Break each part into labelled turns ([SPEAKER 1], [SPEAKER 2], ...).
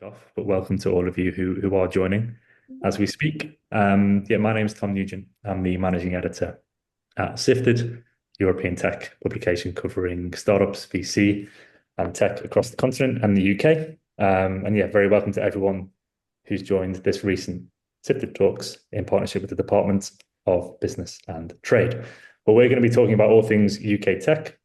[SPEAKER 1] kick off, but welcome to all of you who are joining as we speak. My name's Tom Nugent. I'm the managing editor at Sifted, European tech publication covering startups, VC, and tech across the continent and the UK. Very welcome to everyone who's joined this recent Sifted talks in partnership with the Department of Business and Trade. But we're going to be talking about all things UK tech,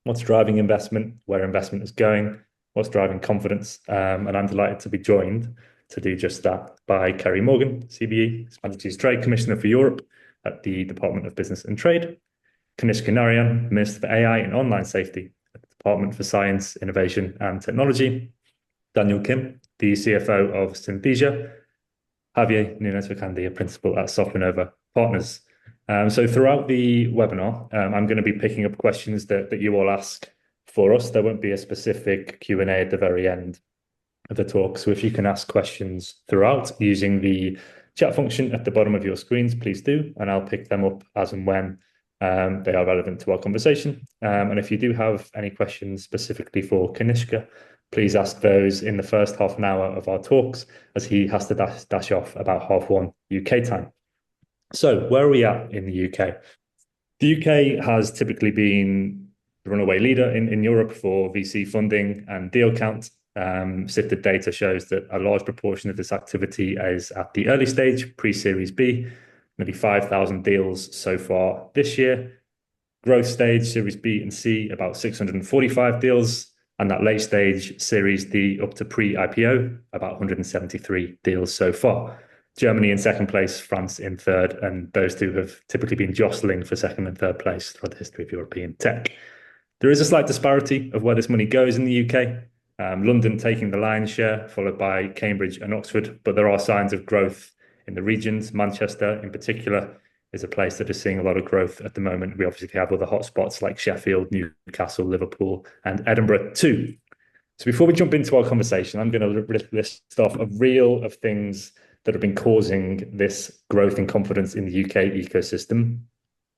[SPEAKER 1] what's driving investment, where investment is going, what's driving confidence, and I'm delighted to be joined to do just that by Ceri Morgan CBE, Majesty's Trade Commissioner for Europe at the Department of Business and Trade, Kanishka Narayan, Minister for AI and Online Safety at the Department for Science, Innovation and Technology, Daniel Kim, the CFO of Synthesia, Javier Nunez-Vicandi, a principal at Sofinnova Partners. So throughout the webinar, I'm going to be picking up questions that you all ask for us. There won't be a specific Q&A at the very end of the talk. So if you can ask questions throughout using the chat function at the bottom of your screens, please do, and I'll pick them up as and when they are relevant to our conversation. And if you do have any questions specifically for Kanishka, please ask those in the first half an hour of our talks, as he has to dash off about 1:30 UK time. So where are we at in the UK? The UK has typically been the runaway leader in Europe for VC funding and deal count. Sifted data shows that a large proportion of this activity is at the early stage, pre-Series B, nearly 5,000 deals so far this year. Growth stage, Series B and C, about 645 deals, and that late stage, Series D up to pre-IPO, about 173 deals so far. Germany in second place, France in third, and those two have typically been jostling for second and third place throughout the history of European tech. There is a slight disparity of where this money goes in the UK. London taking the lion's share, followed by Cambridge and Oxford, but there are signs of growth in the regions. Manchester in particular is a place that is seeing a lot of growth at the moment. We obviously have other hotspots like Sheffield, Newcastle, Liverpool, and Edinburgh too. So before we jump into our conversation, I'm going to list off a reel of things that have been causing this growth in confidence in the UK ecosystem.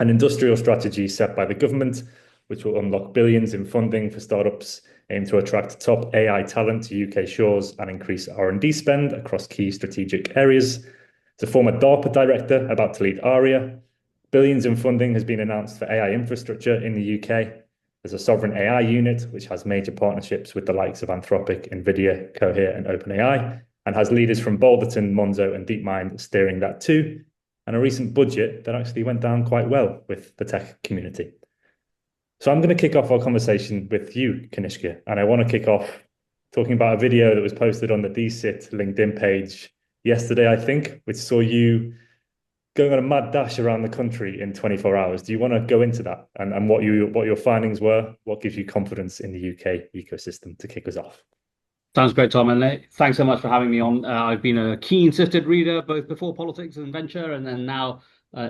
[SPEAKER 1] An industrial strategy set by the government, which will unlock billions in funding for startups, aim to attract top AI talent to UK shores and increase R&D spend across key strategic areas. The former DARPA director about to lead ARIA. Billions in funding has been announced for AI infrastructure in the UK. There's a sovereign AI unit, which has major partnerships with the likes of Anthropic, NVIDIA, Cohere, and OpenAI, and has leaders from Balderton, Monzo, and DeepMind steering that too. And a recent budget that actually went down quite well with the tech community. So I'm going to kick off our conversation with you, Kanishka, and I want to kick off talking about a video that was posted on the DSIT LinkedIn page yesterday, I think, which saw you going on a mad dash around the country in 24 hours. Do you want to go into that and what your findings were? What gives you confidence in the UK ecosystem to kick us off?
[SPEAKER 2] Sounds great, Tom, and thanks so much for having me on. I've been a keen Sifted reader, both before politics and venture, and then now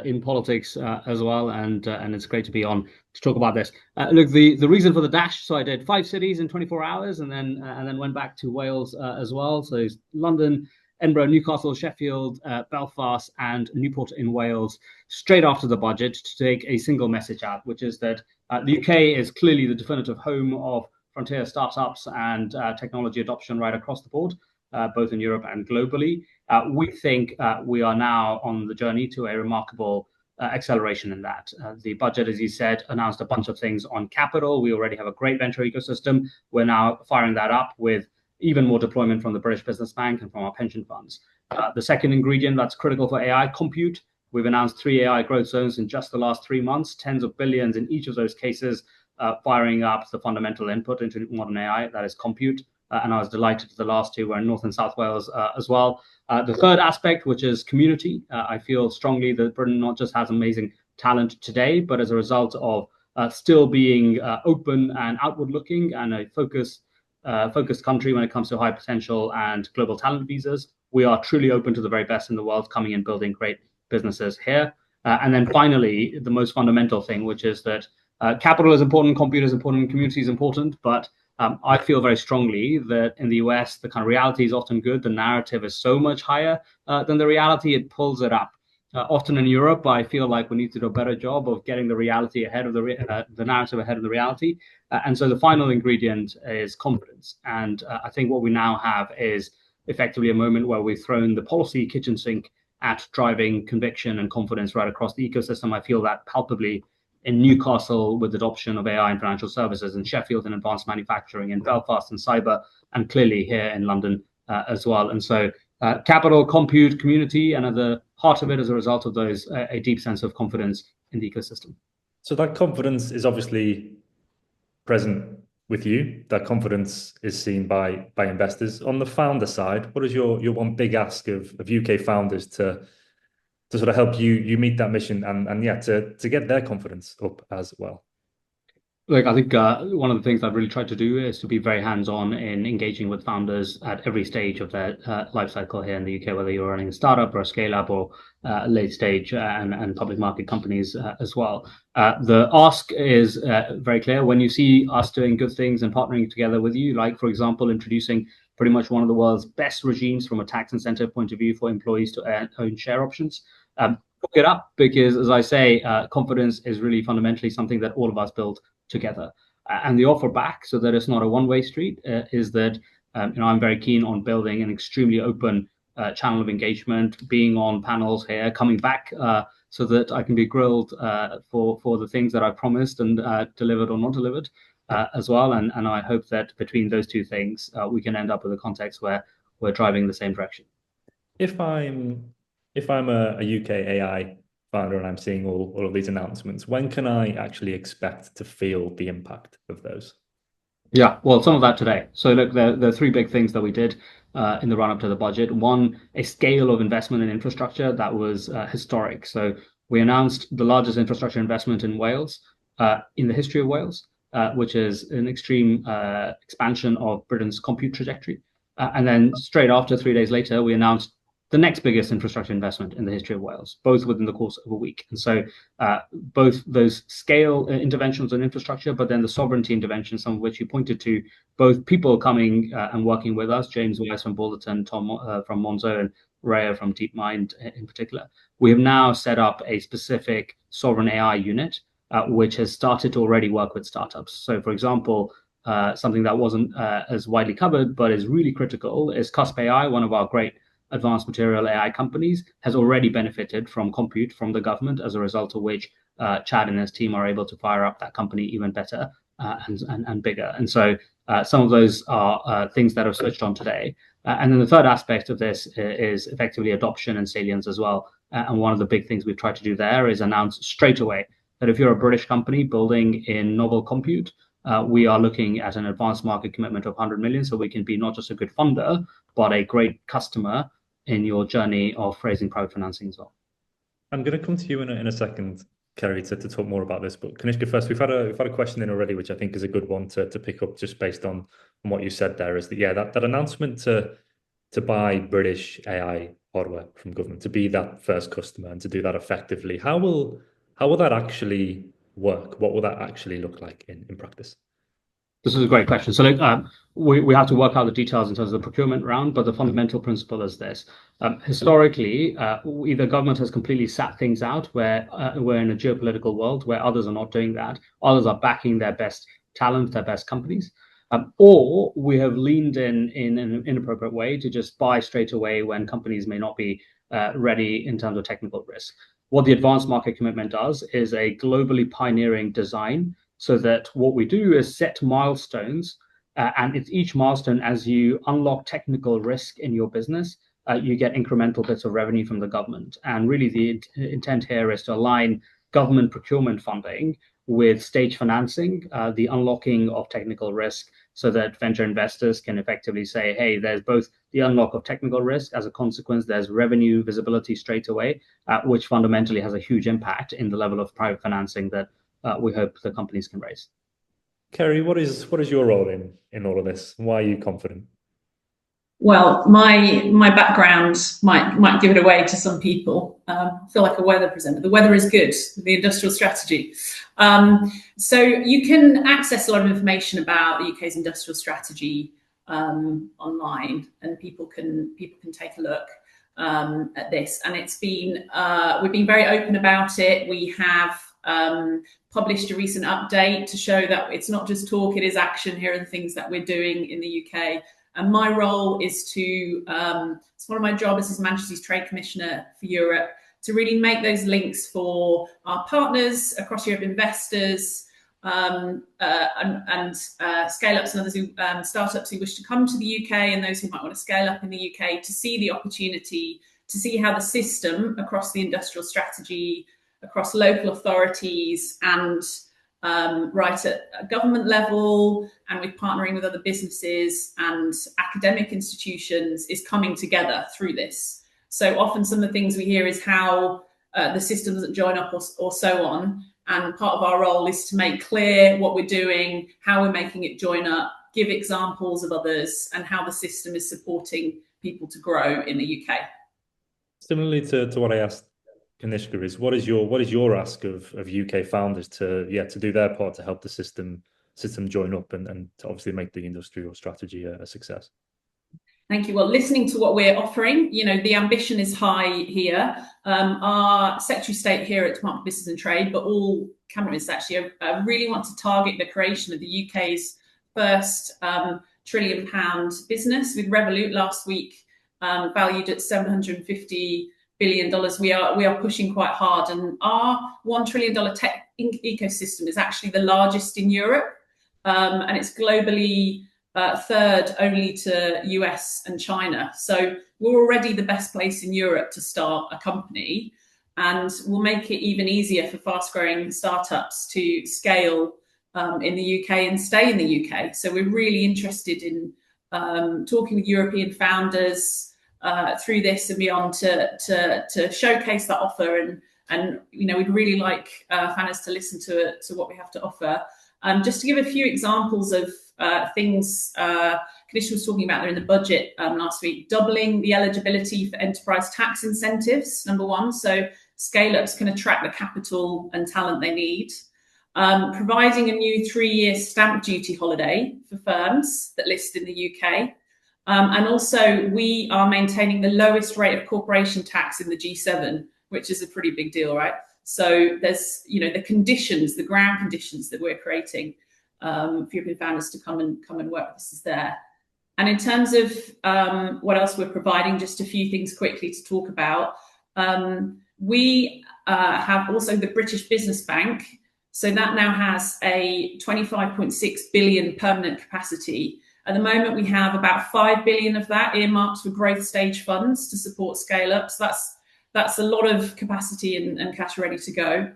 [SPEAKER 2] in politics as well, and it's great to be on to talk about this. Look, the reason for the dash, so I did 5 cities in 24 hours, and then went back to Wales as well. So London, Edinburgh, Newcastle, Sheffield, Belfast, and Newport in Wales, straight after the budget, to take a single message out, which is that the UK is clearly the definitive home of frontier startups and technology adoption right across the board, both in Europe and globally. We think we are now on the journey to a remarkable acceleration in that. The budget, as you said, announced a bunch of things on capital. We already have a great venture ecosystem. We're now firing that up with even more deployment from the British Business Bank and from our pension funds. The second ingredient that's critical for AI, compute. We've announced 3 AI growth zones in just the last 3 months, tens of billions in each of those cases, firing up the fundamental input into modern AI, that is compute. And I was delighted the last 2 were in North and South Wales as well. The third aspect, which is community. I feel strongly that Britain not just has amazing talent today, but as a result of still being open and outward looking and a focused country when it comes to high potential and global talent visas, we are truly open to the very best in the world coming and building great businesses here. And then finally, the most fundamental thing, which is that capital is important, compute is important, community is important, but I feel very strongly that in the US, the kind of reality is often good. The narrative is so much higher than the reality, it pulls it up. Often in Europe, I feel like we need to do a better job of getting the reality ahead of the narrative ahead of the reality. And so the final ingredient is confidence. And I think what we now have is effectively a moment where we've thrown the policy kitchen sink at driving conviction and confidence right across the ecosystem. I feel that palpably in Newcastle with adoption of AI in financial services, in Sheffield in advanced manufacturing, in Belfast in cyber, and clearly here in London as well. And so capital, compute, community, and at the heart of it, as a result of those, a deep sense of confidence in the ecosystem.
[SPEAKER 1] So that confidence is obviously present with you. That confidence is seen by investors. On the founder side, what is your one big ask of UK founders to sort of help you meet that mission and yeah, to get their confidence up as well?
[SPEAKER 2] Look, I think one of the things I've really tried to do is to be very hands-on in engaging with founders at every stage of their life cycle here in the UK, whether you're running a startup or a scale-up or late stage and public market companies as well. The ask is very clear. When you see us doing good things and partnering together with you, like, for example, introducing pretty much one of the world's best regimes from a tax incentive point of view for employees to own share options, hook it up, because, as I say, confidence is really fundamentally something that all of us build together. And the offer back, so that it's not a one-way street, is that I'm very keen on building an extremely open channel of engagement, being on panels here, coming back so that I can be grilled for the things that I promised and delivered or not delivered as well. And I hope that between those two things, we can end up with a context where we're driving the same direction.
[SPEAKER 1] If I'm a UK AI founder and I'm seeing all of these announcements, when can I actually expect to feel the impact of those?
[SPEAKER 2] Yeah, well, some of that today. So look, there are three big things that we did in the run-up to the budget. One, a scale of investment in infrastructure that was historic. So we announced the largest infrastructure investment in Wales, in the history of Wales, which is an extreme expansion of Britain's compute trajectory. And then straight after, 3 days later, we announced the next biggest infrastructure investment in the history of Wales, both within the course of a week. And so both those scale interventions on infrastructure, but then the sovereignty interventions, some of which you pointed to, both people coming and working with us, James Weiss from Balderton, Tom from Monzo, and Raya from DeepMind in particular. We have now set up a specific sovereign AI unit, which has started to already work with startups. So, for example, something that wasn't as widely covered, but is really critical, is Cusp AI, one of our great advanced material AI companies, has already benefited from compute from the government, as a result of which Chad and his team are able to fire up that company even better and bigger. And so some of those are things that are switched on today. And then the third aspect of this is effectively adoption and salience as well. And one of the big things we've tried to do there is announce straight away that if you're a British company building in novel compute, we are looking at an advanced market commitment of 100 million, so we can be not just a good funder, but a great customer in your journey of raising private financing as well.
[SPEAKER 1] I'm going to come to you in a second, Ceri, to talk more about this. But Kanishka, first, we've had a question in already, which I think is a good one to pick up just based on what you said there. Is that, yeah, that announcement to buy British AI hardware from government, to be that first customer and to do that effectively. How will that actually work? What will that actually look like in practice?
[SPEAKER 2] This is a great question. So we have to work out the details in terms of the procurement round, but the fundamental principle is this. Historically, either government has completely sat things out where we're in a geopolitical world where others are not doing that, others are backing their best talent, their best companies, or we have leaned in an inappropriate way to just buy straight away when companies may not be ready in terms of technical risk. What the advanced market commitment does is a globally pioneering design, so that what we do is set milestones, and it's each milestone as you unlock technical risk in your business, you get incremental bits of revenue from the government. And really the intent here is to align government procurement funding with stage financing, the unlocking of technical risk, so that venture investors can effectively say, hey, there's both the unlock of technical risk, as a consequence, there's revenue visibility straight away, which fundamentally has a huge impact in the level of private financing that we hope the companies can raise.
[SPEAKER 1] Ceri, what is your role in all of this? Why are you confident?
[SPEAKER 3] Well, my background might give it away to some people. I feel like a weather presenter. The weather is good, the industrial strategy. So you can access a lot of information about the UK's industrial strategy online, and people can take a look at this. And it's been we've been very open about it. We have published a recent update to show that it's not just talk, it is action. Here are the things that we're doing in the UK And my role is to, it's one of my jobs as Majesty's Trade Commissioner for Europe, to really make those links for our partners across Europe, investors, and scale-ups and others who, startups who wish to come to the UK, and those who might want to scale up in the UK, to see the opportunity, to see how the system across the industrial strategy, across local authorities and right at government level, and with partnering with other businesses and academic institutions, is coming together through this. So often some of the things we hear is how the system doesn't join up or so on. And part of our role is to make clear what we're doing, how we're making it join up, give examples of others, and how the system is supporting people to grow in the UK. Similarly
[SPEAKER 1] to what I asked Kanishka, is what is your ask of UK founders to do their part to help the system join up and to obviously make the industrial strategy a success?
[SPEAKER 3] Thank you. Well, listening to what we're offering, the ambition is high here. Our Secretary of State here at Department of Business and Trade, but all cabinet actually really want to target the creation of the UK's first £1 trillion business, with Revolut last week valued at $750 billion. We are pushing quite hard, and our $1 trillion tech ecosystem is actually the largest in Europe, and it's globally third only to US and China. So we're already the best place in Europe to start a company, and we'll make it even easier for fast-growing startups to scale in the UK and stay in the UK. So we're really interested in talking with European founders through this and beyond to showcase that offer, and we'd really like founders to listen to what we have to offer. Just to give a few examples of things Kanishka was talking about there in the budget last week: doubling the eligibility for enterprise tax incentives, number one, so scale-ups can attract the capital and talent they need. Providing a new 3-year stamp duty holiday for firms that list in the UK. And also, we are maintaining the lowest rate of corporation tax in the G7, which is a pretty big deal, right? So there's, the ground conditions that we're creating for European founders to come and work with us is there. And in terms of what else we're providing, just a few things quickly to talk about. We have also the British Business Bank. So that now has a 25.6 billion permanent capacity. At the moment, we have about 5 billion of that earmarked for growth stage funds to support scale-ups. That's a lot of capacity and cash ready to go.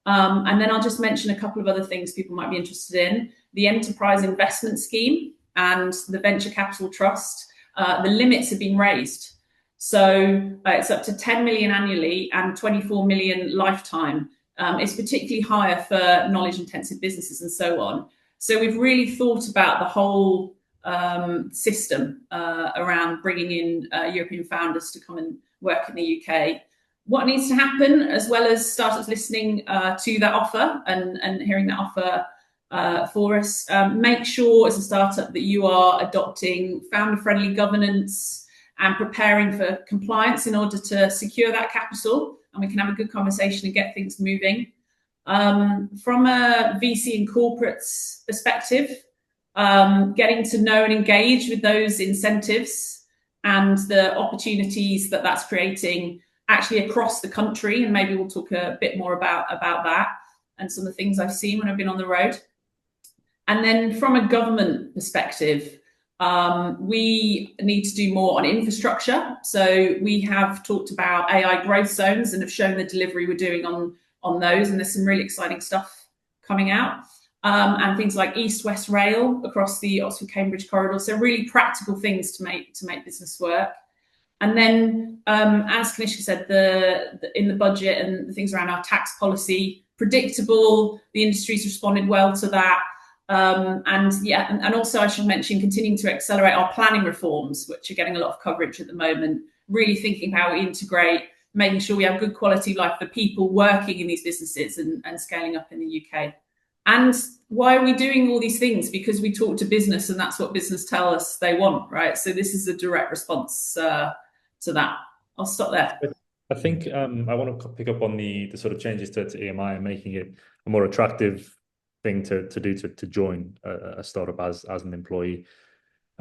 [SPEAKER 3] And then I'll just mention a couple of other things people might be interested in. The Enterprise Investment Scheme and the Venture Capital Trust. The limits have been raised. So it's up to 10 million annually and 24 million lifetime. It's particularly higher for knowledge-intensive businesses and so on. So we've really thought about the whole system around bringing in European founders to come and work in the UK. What needs to happen, as well as startups listening to that offer and hearing that offer for us, make sure as a startup that you are adopting founder-friendly governance and preparing for compliance in order to secure that capital, and we can have a good conversation and get things moving. From a VC and corporates perspective, getting to know and engage with those incentives and the opportunities that that's creating actually across the country, and maybe we'll talk a bit more about that and some of the things I've seen when I've been on the road. And then from a government perspective, we need to do more on infrastructure. So we have talked about AI growth zones and have shown the delivery we're doing on those, and there's some really exciting stuff coming out. And things like East-West Rail across the Oxford-Cambridge corridor. So really practical things to make business work. And then, as Kanishka said, in the budget and the things around our tax policy, predictable, the industry's responded well to that. And also I should mention continuing to accelerate our planning reforms, which are getting a lot of coverage at the moment, really thinking how we integrate, making sure we have good quality of life for people working in these businesses and scaling up in the UK. And why are we doing all these things? Because we talk to business and that's what business tell us they want, right? So this is a direct response to that. I'll stop there.
[SPEAKER 1] I think I want to pick up on the sort of changes to EMI and making it a more attractive thing to do to join a startup as an employee.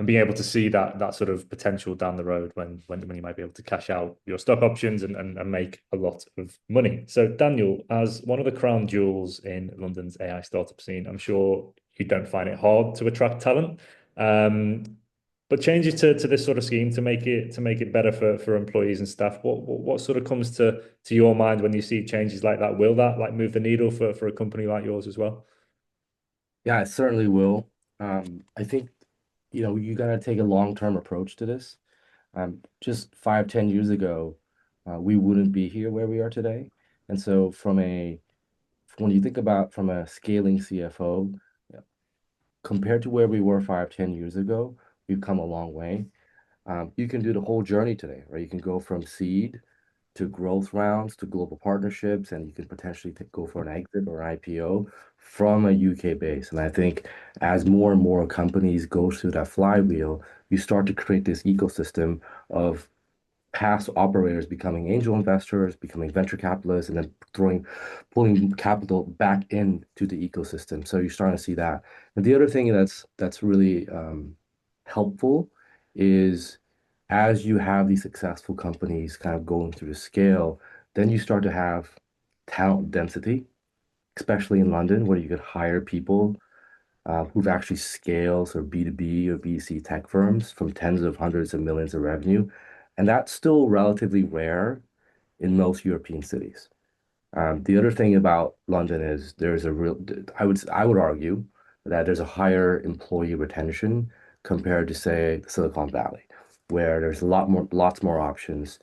[SPEAKER 1] and being able to see that sort of potential down the road when you might be able to cash out your stock options and make a lot of money. So Daniel, as one of the crown jewels in London's AI startup scene, I'm sure you don't find it hard to attract talent. But changes to this sort of scheme to make it better for employees and staff. What sort of comes to your mind when you see changes like that? Will that like move the needle for a company like yours as well?
[SPEAKER 4] Yeah, it certainly will. I think, you got to take a long-term approach to this. Just 5, 10 years ago, we wouldn't be here where we are today. And so when you think about from a scaling CFO, compared to where we were 5, 10 years ago, we've come a long way. You can do the whole journey today, right? You can go from seed to growth rounds to global partnerships, and you can potentially go for an exit or an IPO from a UK base. And I think as more and more companies go through that flywheel, you start to create this ecosystem of past operators becoming angel investors, becoming venture capitalists, and then pulling capital back into the ecosystem. So you're starting to see that. And the other thing that's really helpful is as you have these successful companies kind of going through the scale, then you start to have talent density, especially in London, where you could hire people who've actually scaled or B2B or B2C tech firms from tens of hundreds of millions of revenue. And that's still relatively rare in most European cities. The other thing about London is there's a real, I would argue that there's a higher employee retention compared to, say, Silicon Valley, where there's lots more options.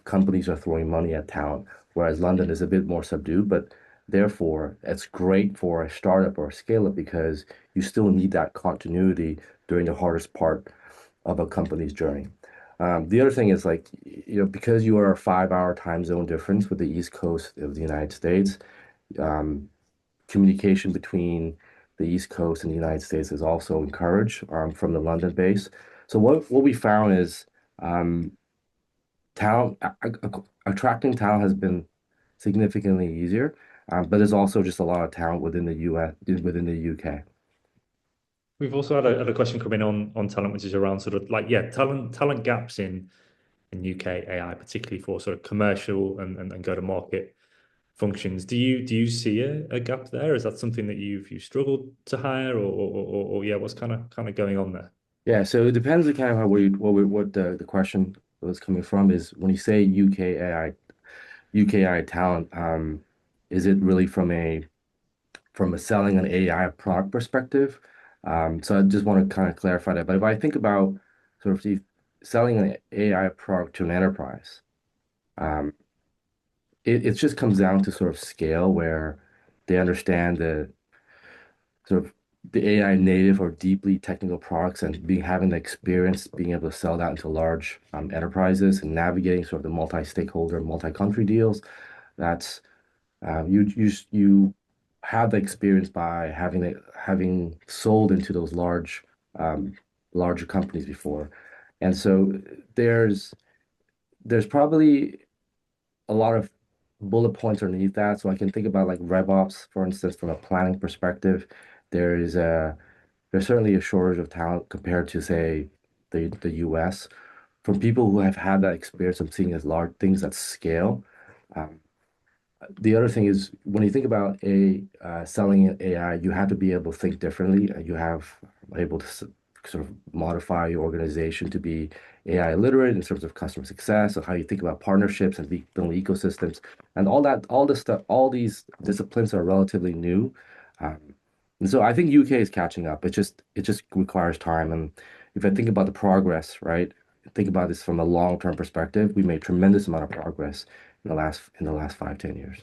[SPEAKER 4] Companies are throwing money at talent, whereas London is a bit more subdued, but therefore it's great for a startup or a scale-up because you still need that continuity during the hardest part of a company's journey. The other thing is like, because you are a 5-hour time zone difference with the East Coast of the United States, communication between the East Coast and the United States is also encouraged from the London base. So what we found is talent attracting talent has been significantly easier, but there's also just a lot of talent within the US, within the UK.
[SPEAKER 1] We've also had a question coming on talent, which is around sort of like, talent gaps in UK AI, particularly for sort of commercial and go-to-market functions. Do you see a gap there? Is that something that you've struggled to hire, or what's kind of going on there?
[SPEAKER 4] Yeah, so it depends on kind of how what the question was coming from is when you say UK AI talent, is it really from a selling an AI product perspective? So I just want to kind of clarify that. But if I think about sort of selling an AI product to an enterprise, it just comes down to sort of scale where they understand the sort of the AI native or deeply technical products and having the experience being able to sell that into large enterprises and navigating sort of the multi-stakeholder, multi-country deals. That's you have the experience by having sold into those larger companies before. And so there's probably a lot of bullet points underneath that. So I can think about like RevOps, for instance, from a planning perspective. There's certainly a shortage of talent compared to, say, the US. From people who have had that experience of seeing as large things at scale. The other thing is when you think about selling an AI, you have to be able to think differently. You have able to sort of modify your organization to be AI literate in terms of customer success, or how you think about partnerships and building ecosystems, and all this stuff. All these disciplines are relatively new, and so I think UK is catching up. It just requires time. And if I think about the progress, right? Think about this from a long-term perspective. We made tremendous amount of progress in the last 5, 10 years.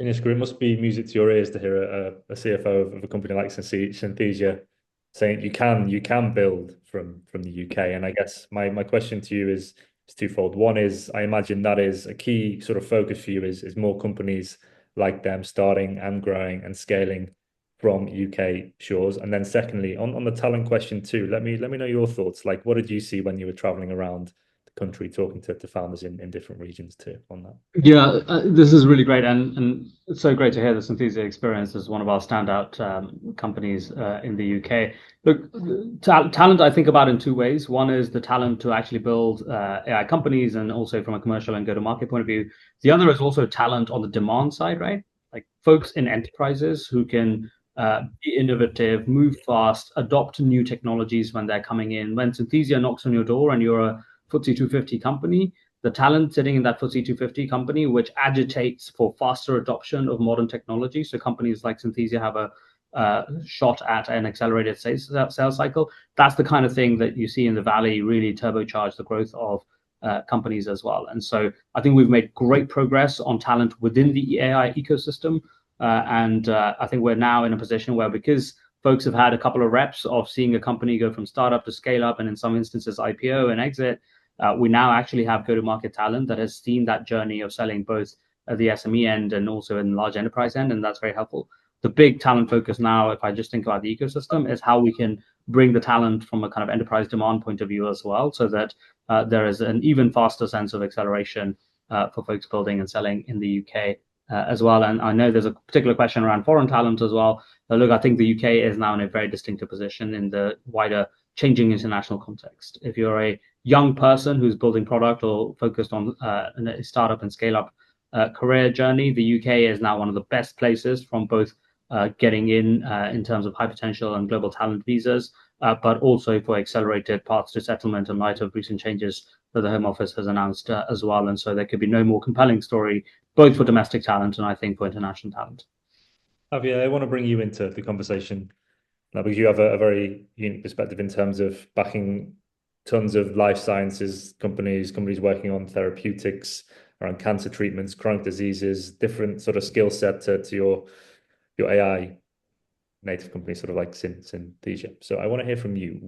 [SPEAKER 1] Kanishka, it must be music to your ears to hear a CFO of a company like Synthesia saying you can build from the UK. And I guess my question to you is twofold. One is, I imagine that is a key sort of focus for you is more companies like them starting and growing and scaling from UK shores. And then secondly, on the talent question too, let me know your thoughts. Like, what did you see when you were traveling around the country, talking to founders in different regions too on that.
[SPEAKER 2] Yeah, this is really great, and it's so great to hear the Synthesia experience as one of our standout companies in the UK. Look, talent I think about in two ways. One is the talent to actually build AI companies, and also from a commercial and go-to-market point of view. The other is also talent on the demand side, right? Like folks in enterprises who can be innovative, move fast, adopt new technologies when they're coming in. When Synthesia knocks on your door and you're a FTSE 250 company, the talent sitting in that FTSE 250 company, which agitates for faster adoption of modern technology. So companies like Synthesia have a shot at an accelerated sales cycle. That's the kind of thing that you see in the Valley really turbocharge the growth of companies as well. And so I think we've made great progress on talent within the AI ecosystem. And I think we're now in a position where, because folks have had a couple of reps of seeing a company go from startup to scale up, and in some instances IPO and exit, we now actually have go-to-market talent that has seen that journey of selling both at the SME end and also in large enterprise end, and that's very helpful. The big talent focus now, if I just think about the ecosystem, is how we can bring the talent from a kind of enterprise demand point of view as well, so that there is an even faster sense of acceleration for folks building and selling in the UK as well. And I know there's a particular question around foreign talent as well. Look, I think the UK is now in a very distinctive position in the wider changing international context. If you're a young person who's building product or focused on a startup and scale up career journey, the UK is now one of the best places from both getting in terms of high potential and global talent visas, but also for accelerated paths to settlement in light of recent changes that the Home Office has announced as well. And so there could be no more compelling story, both for domestic talent and I think for international talent.
[SPEAKER 1] Javier, I want to bring you into the conversation now, because you have a very unique perspective in terms of backing tons of life sciences companies working on therapeutics, around cancer treatments, chronic diseases, different sort of skill set to your AI native company, sort of like Synthesia. So I want to hear from you.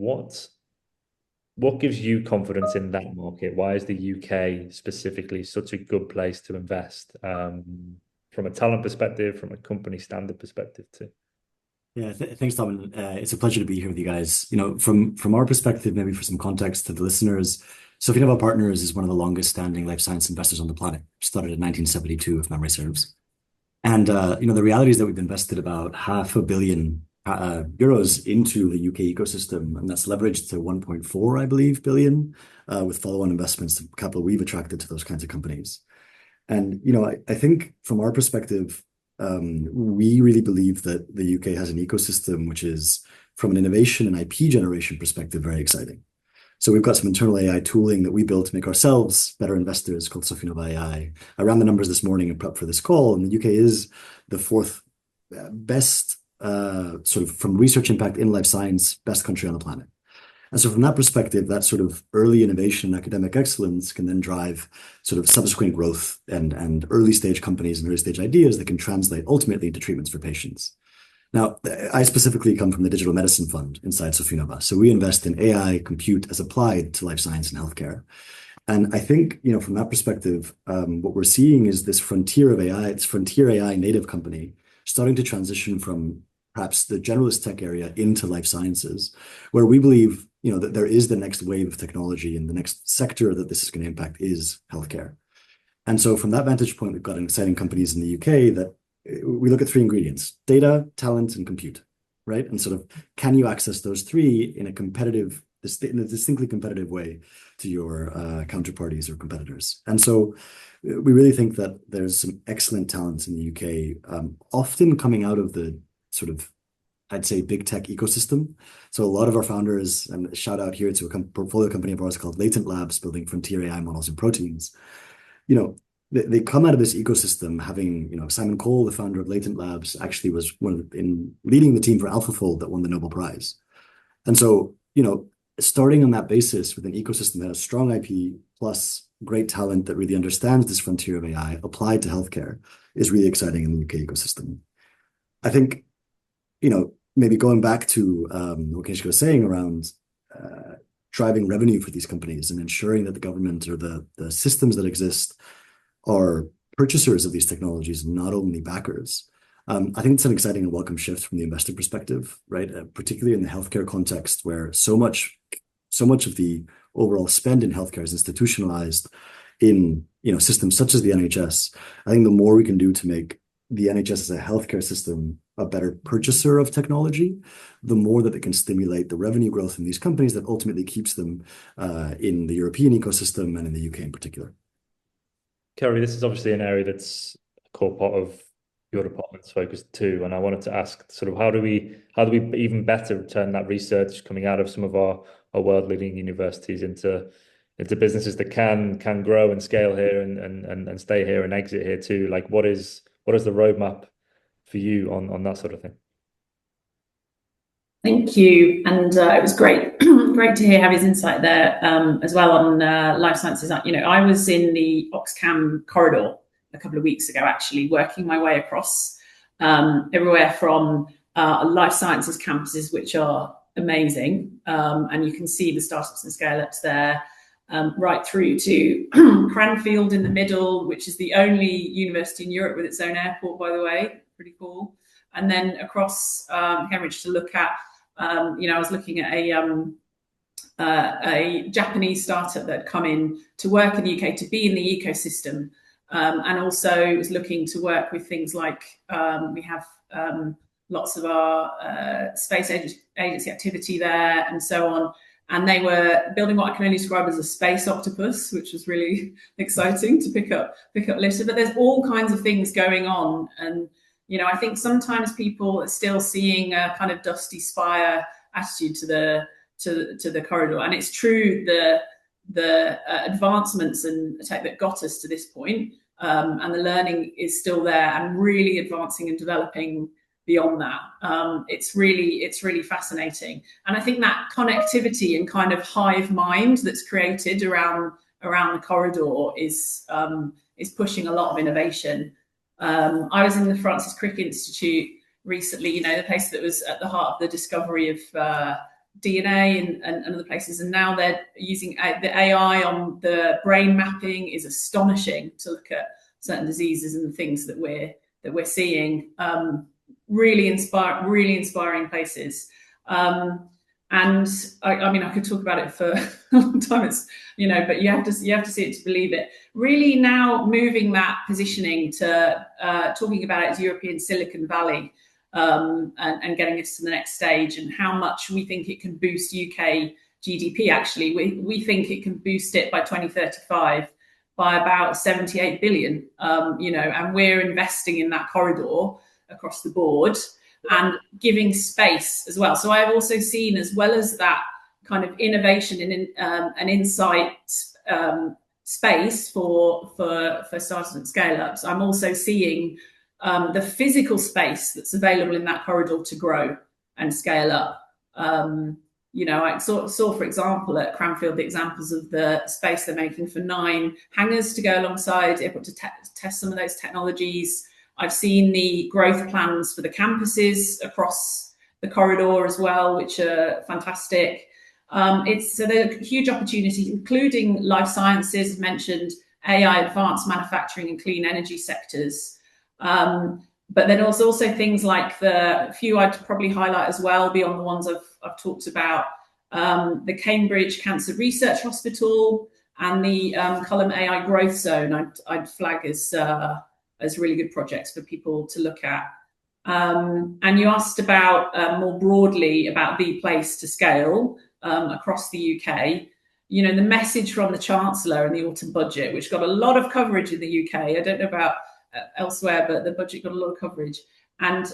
[SPEAKER 1] What gives you confidence in that market? Why is the UK specifically such a good place to invest from a talent perspective, from a company standard perspective too?
[SPEAKER 5] Yeah, thanks, Tom. It's a pleasure to be here with you guys. You know, from our perspective, maybe for some context to the listeners, Sofinnova Partners is one of the longest standing life science investors on the planet. Started in 1972, if memory serves. And you know, the reality is that we've invested about €500 million into the UK ecosystem, and that's leveraged to 1.4, I believe, billion with follow-on investments, the capital we've attracted to those kinds of companies. And you know, I think from our perspective, we really believe that the UK has an ecosystem which is, from an innovation and IP generation perspective, very exciting. So we've got some internal AI tooling that we built to make ourselves better investors called Sofinnova AI. I ran the numbers this morning and prep for this call, and the UK is the fourth best, sort of from research impact in life science, best country on the planet. And so from that perspective, that sort of early innovation and academic excellence can then drive sort of subsequent growth and early stage companies and early stage ideas that can translate ultimately into treatments for patients. Now, I specifically come from the digital medicine fund inside Sofinnova. So we invest in AI compute as applied to life science and healthcare. And I think, you know, from that perspective, what we're seeing is this frontier of AI, it's frontier AI native company starting to transition from perhaps the generalist tech area into life sciences, where we believe, you know, that there is the next wave of technology, and the next sector that this is going to impact is healthcare. And so from that vantage point, we've got exciting companies in the UK that we look at three ingredients: data, talent, and compute, right? And sort of, can you access those three in a distinctly competitive way to your counterparties or competitors? And so we really think that there's some excellent talents in the UK, often coming out of the sort of, I'd say, big tech ecosystem. So a lot of our founders, and a shout out here to a portfolio company of ours called Latent Labs, building frontier AI models and proteins. You know, they come out of this ecosystem having, you know, Simon Cole, the founder of Latent Labs, actually was in leading the team for AlphaFold that won the Nobel Prize. And so, you know, starting on that basis with an ecosystem that has strong IP plus great talent that really understands this frontier of AI applied to healthcare is really exciting in the UK ecosystem. I think, you know, maybe going back to what Kanishka was saying around driving revenue for these companies and ensuring that the government or the systems that exist are purchasers of these technologies, not only backers. I think it's an exciting and welcome shift from the investor perspective, right? Particularly in the healthcare context, where so much of the overall spend in healthcare is institutionalized in systems such as the NHS. I think the more we can do to make the NHS as a healthcare system a better purchaser of technology, the more that it can stimulate the revenue growth in these companies that ultimately keeps them in the European ecosystem and in the UK in particular.
[SPEAKER 1] Ceri, this is obviously an area that's a core part of your department's focus too, and I wanted to ask sort of how do we even better turn that research coming out of some of our world-leading universities into businesses that can grow and scale here and stay here and exit here too? Like what is the roadmap for you on that sort of thing?
[SPEAKER 3] Thank you, and it was great to hear Javi's insight there as well on life sciences. I was in the Oxfam corridor a couple of weeks ago, actually, working my way across everywhere from life sciences campuses, which are amazing, and you can see the startups and scale-ups there, right through to Cranfield in the middle, which is the only university in Europe with its own airport, by the way, pretty cool. And then across Cambridge to look at, I was looking at a Japanese startup that had come in to work in the UK to be in the ecosystem. And also was looking to work with things like we have lots of our space agency activity there and so on. And they were building what I can only describe as a space octopus, which was really exciting to pick up litter. But there's all kinds of things going on. And, I think sometimes people are still seeing a kind of dusty spire attitude to the corridor. And it's true, the advancements and tech that got us to this point, and the learning is still there and really advancing and developing beyond that. It's really fascinating. And I think that connectivity and kind of hive mind that's created around the corridor is pushing a lot of innovation. I was in the Francis Crick Institute recently, the place that was at the heart of the discovery of DNA and other places, and now they're using the AI on the brain mapping is astonishing to look at certain diseases and the things that we're seeing. Really inspiring places. And I could talk about it for a long time. It's but you have to see it to believe it. Really now moving that positioning to talking about it as European Silicon Valley. And getting us to the next stage, and how much we think it can boost UK GDP. Actually, we think it can boost it by 2035 by about 78 billion. And we're investing in that corridor across the board and giving space as well. So I've also seen, as well as that kind of innovation and an insight space for startups and scale-ups, I'm also seeing the physical space that's available in that corridor to grow and scale up. I saw, for example, at Cranfield, the examples of the space they're making for 9 hangars to go alongside airport to test some of those technologies. I've seen the growth plans for the campuses across the corridor as well, which are fantastic. There's a huge opportunity, including life sciences, mentioned AI, advanced manufacturing and clean energy sectors. But then also things like the few I'd probably highlight as well, beyond the ones I've talked about, the Cambridge Cancer Research Hospital and the Culham AI Growth Zone. I'd flag as really good projects for people to look at. And you asked about more broadly about the place to scale across the UK. The message from the Chancellor in the autumn budget, which got a lot of coverage in the UK. I don't know about elsewhere, but the budget got a lot of coverage. And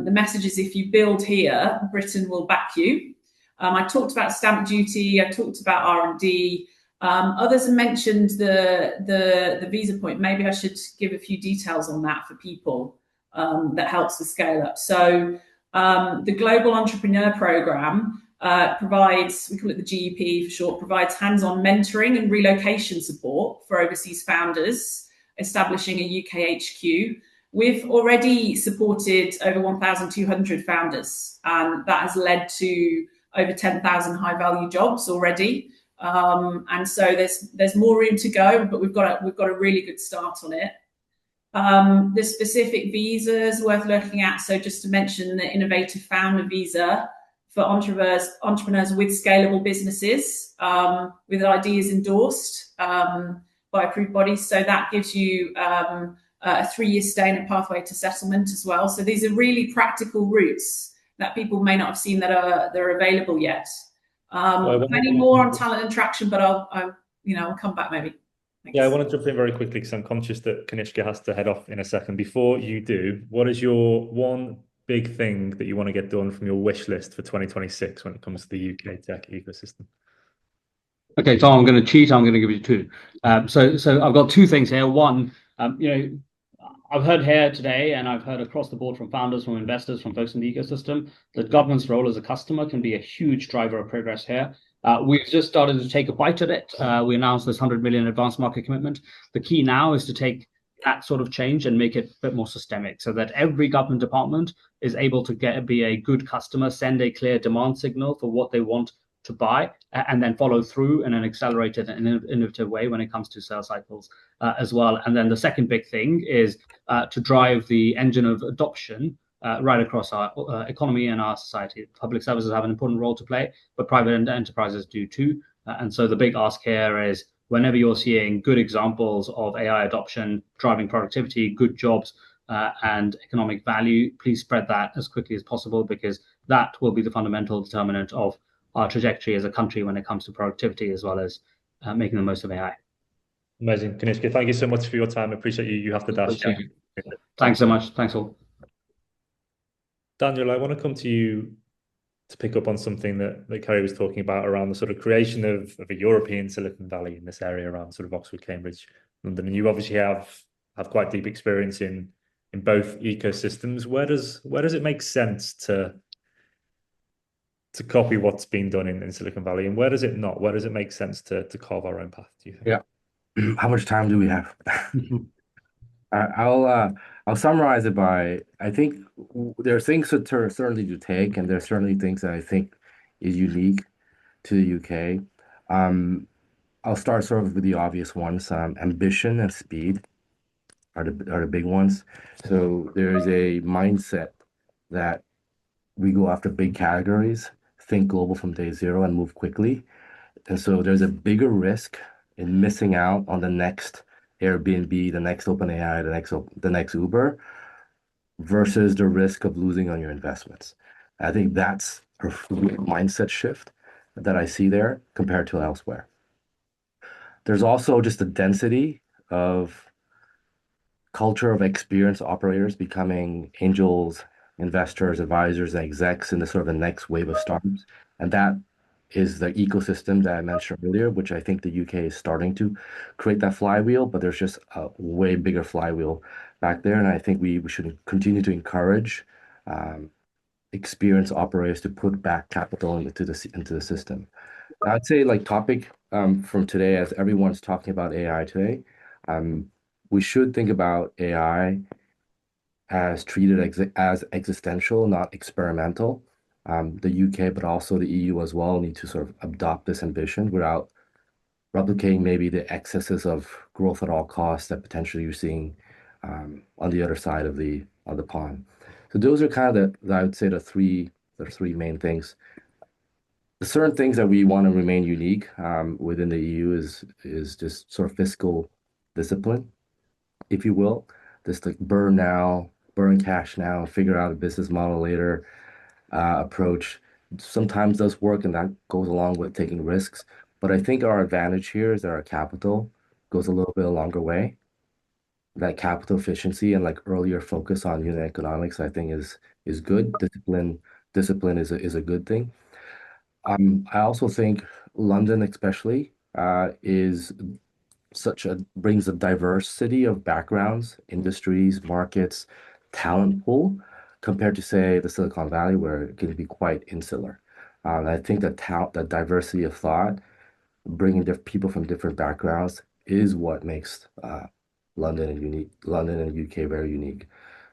[SPEAKER 3] the message is, if you build here, Britain will back you. I talked about stamp duty. I talked about R&D. Others have mentioned the visa point. Maybe I should give a few details on that for people that helps with scale up. So the Global Entrepreneur Programme provides, we call it the GEP for short, provides hands-on mentoring and relocation support for overseas founders establishing a UK HQ. We've already supported over 1,200 founders, and that has led to over 10,000 high-value jobs already. And so there's more room to go, but we've got a really good start on it. The specific visas worth looking at. So just to mention the Innovative Founder Visa for entrepreneurs with scalable businesses, with ideas endorsed by approved bodies. So that gives you a 3-year stay and a pathway to settlement as well. So these are really practical routes that people may not have seen that are available yet. Plenty more on talent attraction, but I'll come back maybe. Thanks.
[SPEAKER 1] Yeah, I want to jump in very quickly because I'm conscious that Kanishka has to head off in a second. Before you do, what is your one big thing that you want to get done from your wish list for 2026 when it comes to the UK tech ecosystem?
[SPEAKER 2] Okay, Tom, I'm going to cheat. I'm going to give you two. So I've got two things here. One, I've heard here today, and I've heard across the board from founders, from investors, from folks in the ecosystem, that government's role as a customer can be a huge driver of progress here. We've just started to take a bite at it. We announced this 100 million advanced market commitment. The key now is to take that sort of change and make it a bit more systemic so that every government department is able to be a good customer, send a clear demand signal for what they want to buy, and then follow through in an accelerated and innovative way when it comes to sales cycles as well. And then the second big thing is to drive the engine of adoption right across our economy and our society. Public services have an important role to play, but private enterprises do too. And so the big ask here is whenever you're seeing good examples of AI adoption, driving productivity, good jobs, and economic value, please spread that as quickly as possible, because that will be the fundamental determinant of our trajectory as a country when it comes to productivity, as well as making the most of AI.
[SPEAKER 1] Amazing. Kanishka, thank you so much for your time. I appreciate you. You have to dash.
[SPEAKER 2] Thanks so much. Thanks all.
[SPEAKER 1] Daniel, I want to come to you to pick up on something that Ceri was talking about around the sort of creation of a European Silicon Valley in this area around sort of Oxford, Cambridge, London. And you obviously have quite deep experience in both ecosystems. Where does it make sense to copy what's been done in Silicon Valley, and where does it not? Where does it make sense to carve our own path, do you think?
[SPEAKER 4] Yeah. How much time do we have? I'll summarize it by, I think there are things to certainly to take, and there are certainly things that I think is unique to the UK. I'll start sort of with the obvious ones. Ambition and speed are the big ones. So there is a mindset that we go after big categories, think global from day zero, and move quickly. And so there's a bigger risk in missing out on the next Airbnb, the next OpenAI, the next Uber, versus the risk of losing on your investments. I think that's a mindset shift that I see there compared to elsewhere. There's also just a density of culture of experienced operators becoming angels, investors, advisors, and execs in the sort of the next wave of startups. And that is the ecosystem that I mentioned earlier, which I think the UK is starting to create that flywheel, but there's just a way bigger flywheel back there. And I think we should continue to encourage experienced operators to put back capital into the system. I'd say like topic from today, as everyone's talking about AI today, we should think about AI as treated as existential, not experimental. The UK, but also the EU as well, need to sort of adopt this ambition without replicating maybe the excesses of growth at all costs that potentially you're seeing on the other side of the pond. So those are kind of I would say the three main things. The certain things that we want to remain unique within the EU is just sort of fiscal discipline, if you will. Just like burn cash now, figure out a business model later approach sometimes does work, and that goes along with taking risks. But I think our advantage here is that our capital goes a little bit a longer way. That capital efficiency and like earlier focus on unit economics, I think is good. Discipline is a good thing. I also think London especially brings a diversity of backgrounds, industries, markets, talent pool, compared to say the Silicon Valley, where it can be quite insular. I think that diversity of thought, bringing people from different backgrounds, is what makes London and UK very unique.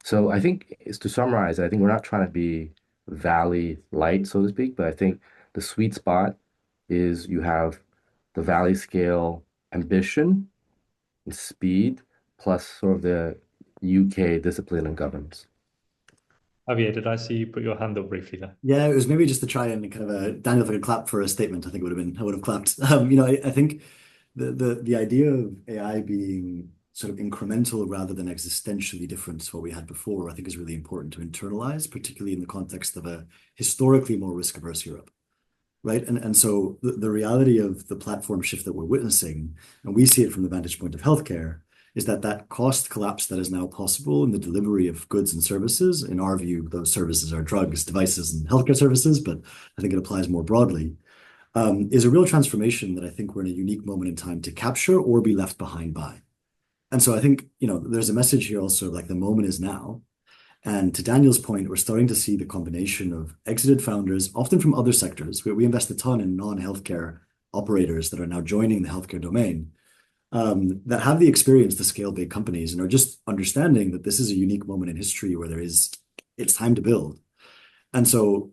[SPEAKER 4] So I think, to summarize, I think we're not trying to be Valley light, so to speak, but I think the sweet spot is you have the Valley scale ambition and speed, plus sort of the UK discipline and governance.
[SPEAKER 1] Javier, did I see you put your hand up briefly there?
[SPEAKER 5] Yeah, it was maybe just to try and kind of Daniel, if I could clap for a statement, I think I would have clapped. I think the idea of AI being sort of incremental rather than existentially different to what we had before, I think is really important to internalize, particularly in the context of a historically more risk-averse Europe. Right. And so the reality of the platform shift that we're witnessing, and we see it from the vantage point of healthcare, is that cost collapse that is now possible in the delivery of goods and services. In our view, those services are drugs, devices, and healthcare services, but I think it applies more broadly, is a real transformation that I think we're in a unique moment in time to capture or be left behind by. And so I think, there's a message here also, like the moment is now. And to Daniel's point, we're starting to see the combination of exited founders, often from other sectors. We invest a ton in non-healthcare operators that are now joining the healthcare domain, that have the experience to scale big companies and are just understanding that this is a unique moment in history where it's time to build. And so,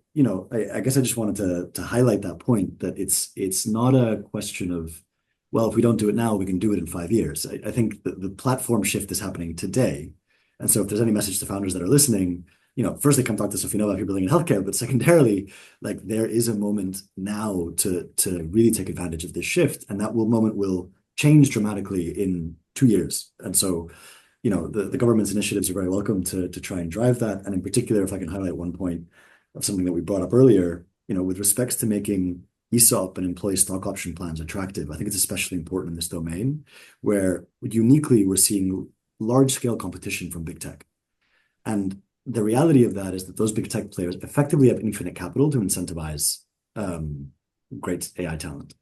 [SPEAKER 5] I guess I just wanted to highlight that point, that it's not a question of, well, if we don't do it now, we can do it in 5 years. I think the platform shift is happening today. And so if there's any message to founders that are listening, firstly, come talk to Sofinnova if you're building in healthcare, but secondarily, like there is a moment now to really take advantage of this shift. And that moment will change dramatically in 2 years. And so, the government's initiatives are very welcome to try and drive that. And in particular, if I can highlight one point of something that we brought up earlier, with respects to making ESOP and employee stock option plans attractive, I think it's especially important in this domain where uniquely we're seeing large-scale competition from big tech. And the reality of that is that those big tech players effectively have infinite capital to incentivize great AI talent.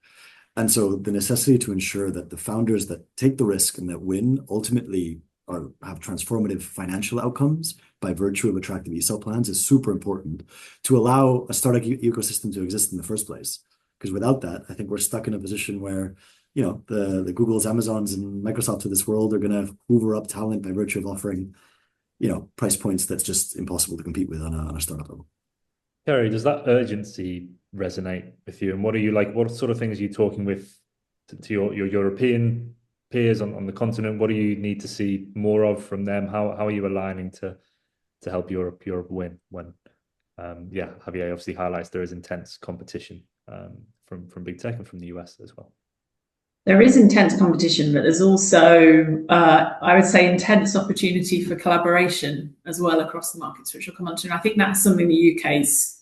[SPEAKER 5] And so the necessity to ensure that the founders that take the risk and that win ultimately have transformative financial outcomes by virtue of attractive ESOP plans is super important to allow a startup ecosystem to exist in the first place. Because without that, I think we're stuck in a position where the Googles, Amazons, and Microsofts of this world are going to hoover up talent by virtue of offering, price points that's just impossible to compete with on a startup level.
[SPEAKER 1] Ceri, does that urgency resonate with you? And what are you like? What sort of things are you talking with to your European peers on the continent? What do you need to see more of from them? How are you aligning to help Europe win when? Javier obviously highlights there is intense competition from big tech and from the US as well.
[SPEAKER 3] There is intense competition, but there's also, I would say, intense opportunity for collaboration as well across the markets, which we'll come on to. And I think that's something the UK's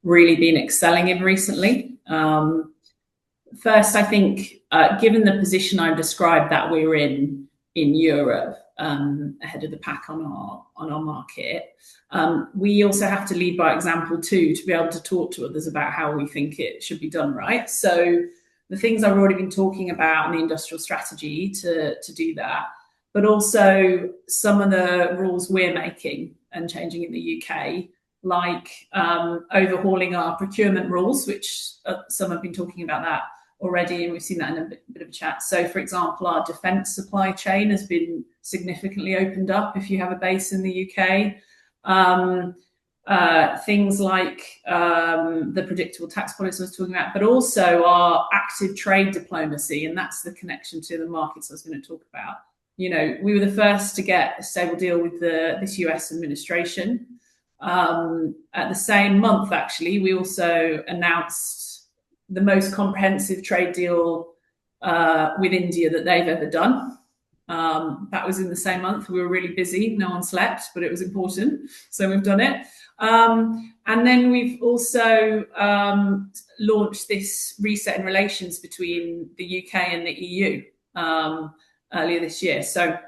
[SPEAKER 3] really been excelling in recently. First, I think, given the position I've described that we're in Europe, ahead of the pack on our market, we also have to lead by example too, to be able to talk to others about how we think it should be done, right? So the things I've already been talking about in the industrial strategy to do that, but also some of the rules we're making and changing in the UK, like overhauling our procurement rules, which some have been talking about that already, and we've seen that in a bit of a chat. So, for example, our defence supply chain has been significantly opened up if you have a base in the UK. Things like the predictable tax policy I was talking about, but also our active trade diplomacy, and that's the connection to the markets I was going to talk about. We were the first to get a stable deal with this US administration. At the same month, actually, we also announced the most comprehensive trade deal with India that they've ever done. That was in the same month. We were really busy. No one slept, but it was important. So we've done it. And then we've also launched this reset in relations between the UK and the EU earlier this year. So,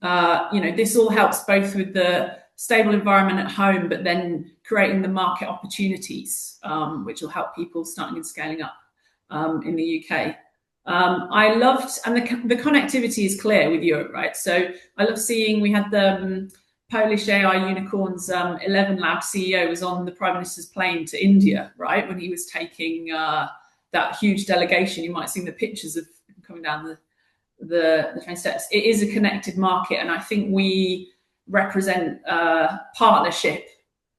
[SPEAKER 3] this all helps both with the stable environment at home, but then creating the market opportunities, which will help people starting and scaling up in the UK. I loved, and the connectivity is clear with Europe, right? So I love seeing, we had the Polish AI unicorns 11 Lab CEO was on the Prime Minister's plane to India, right? When he was taking that huge delegation. You might have seen the pictures of him coming down the train steps. It is a connected market, and I think we represent partnership,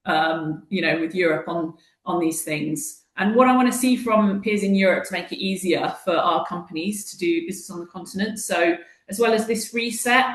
[SPEAKER 3] with Europe on these things. And what I want to see from peers in Europe to make it easier for our companies to do business on the continent. So as well as this reset,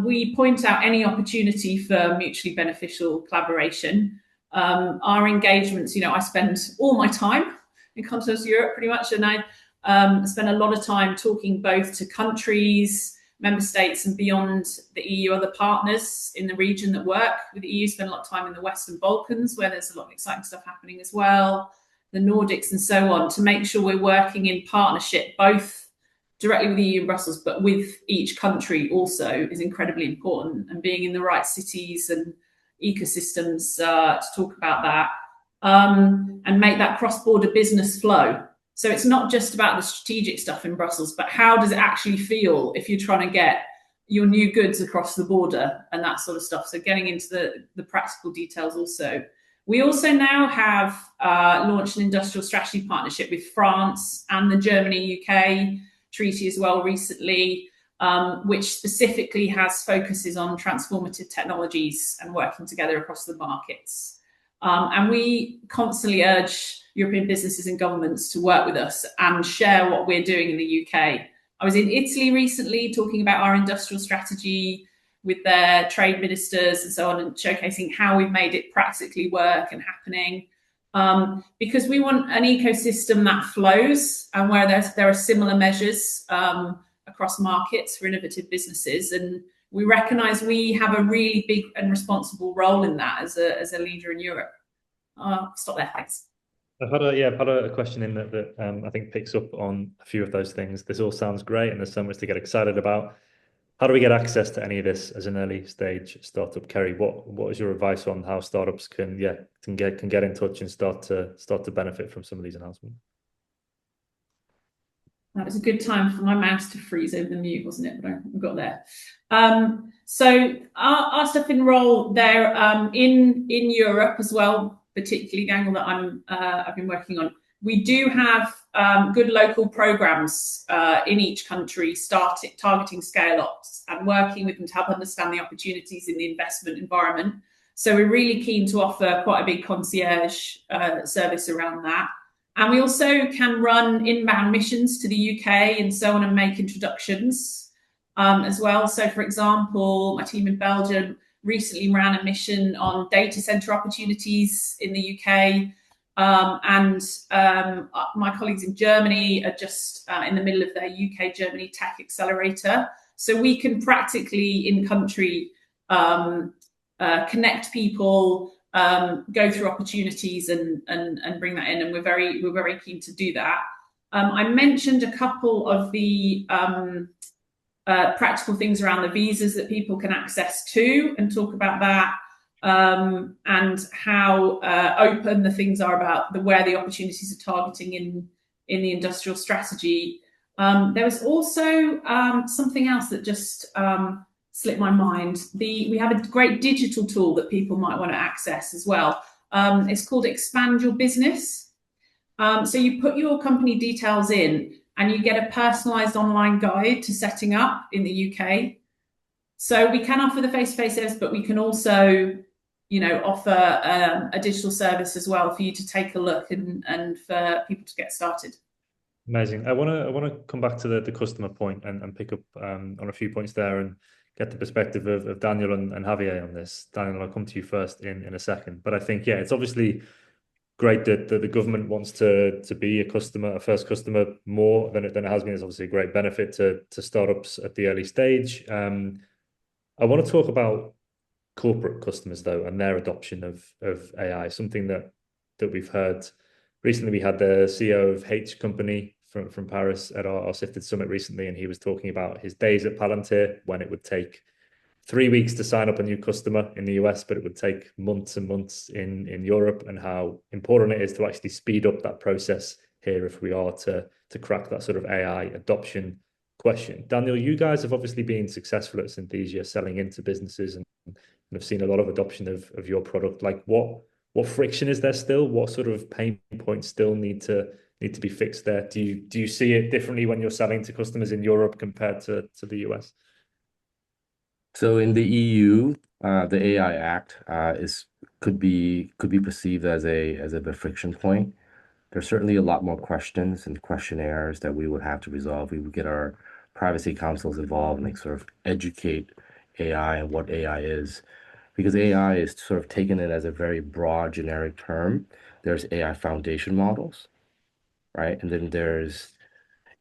[SPEAKER 3] we point out any opportunity for mutually beneficial collaboration. Our engagements, I spend all my time in continental Europe pretty much, and I spend a lot of time talking both to countries, member states, and beyond the EU, other partners in the region that work with the EU. Spend a lot of time in the Western Balkans, where there's a lot of exciting stuff happening as well, the Nordics and so on, to make sure we're working in partnership, both directly with the EU and Brussels, but with each country also is incredibly important, and being in the right cities and ecosystems to talk about that, and make that cross-border business flow. So it's not just about the strategic stuff in Brussels, but how does it actually feel if you're trying to get your new goods across the border and that sort of stuff. So getting into the practical details also. We also now have launched an industrial strategy partnership with France and the Germany-UK treaty as well recently, which specifically has focuses on transformative technologies and working together across the markets. And we constantly urge European businesses and governments to work with us and share what we're doing in the UK. I was in Italy recently talking about our industrial strategy with their trade ministers and so on, and showcasing how we've made it practically work and happening. Because we want an ecosystem that flows and where there are similar measures across markets for innovative businesses. And we recognise we have a really big and responsible role in that as a leader in Europe. Stop there, thanks.
[SPEAKER 1] I've had a question in that I think picks up on a few of those things. This all sounds great, and there's so much to get excited about. How do we get access to any of this as an early stage startup, Ceri? What is your advice on how startups can get in touch and start to benefit from some of these announcements?
[SPEAKER 3] That was a good time for my mouse to freeze over the mute, wasn't it? But I got there. So our stuff in roll there in Europe as well, particularly the angle that I've been working on. We do have good local programs in each country targeting scale-ups and working with them to help understand the opportunities in the investment environment. So we're really keen to offer quite a big concierge service around that. And we also can run inbound missions to the UK and so on, and make introductions as well. So, for example, my team in Belgium recently ran a mission on data center opportunities in the UK. And my colleagues in Germany are just in the middle of their UK-Germany Tech Accelerator. So we can practically, in country, connect people, go through opportunities and bring that in. And we're very keen to do that. I mentioned a couple of the practical things around the visas that people can access to, and talk about that. And how open the things are about where the opportunities are targeting in the industrial strategy. There was also something else that just slipped my mind. We have a great digital tool that people might want to access as well. It's called Expand Your Business. So you put your company details in and you get a personalised online guide to setting up in the UK. So we can offer the face-to-face service, but we can also offer a digital service as well for you to take a look and for people to get started.
[SPEAKER 1] Amazing. I want to come back to the customer point and pick up on a few points there and get the perspective of Daniel and Javier on this. Daniel, I'll come to you first in a second. But I think, it's obviously great that the government wants to be a first customer more than it has been. It's obviously a great benefit to startups at the early stage. I want to talk about corporate customers though, and their adoption of AI, something that we've heard recently. We had the CEO of H company from Paris at our Sifted summit recently, and he was talking about his days at Palantir when it would take 3 weeks to sign up a new customer in the US, but it would take months and months in Europe, and how important it is to actually speed up that process here if we are to crack that sort of AI adoption question. Daniel, you guys have obviously been successful at Synthesia selling into businesses and have seen a lot of adoption of your product. Like what friction is there still? What sort of pain points still need to be fixed there? Do you see it differently when you're selling to customers in Europe compared to the US?
[SPEAKER 4] So in the EU, the AI Act could be perceived as a friction point. There's certainly a lot more questions and questionnaires that we would have to resolve. We would get our privacy councils involved and sort of educate AI and what AI is, because AI is sort of taken it as a very broad, generic term. There's AI foundation models, right? And then there's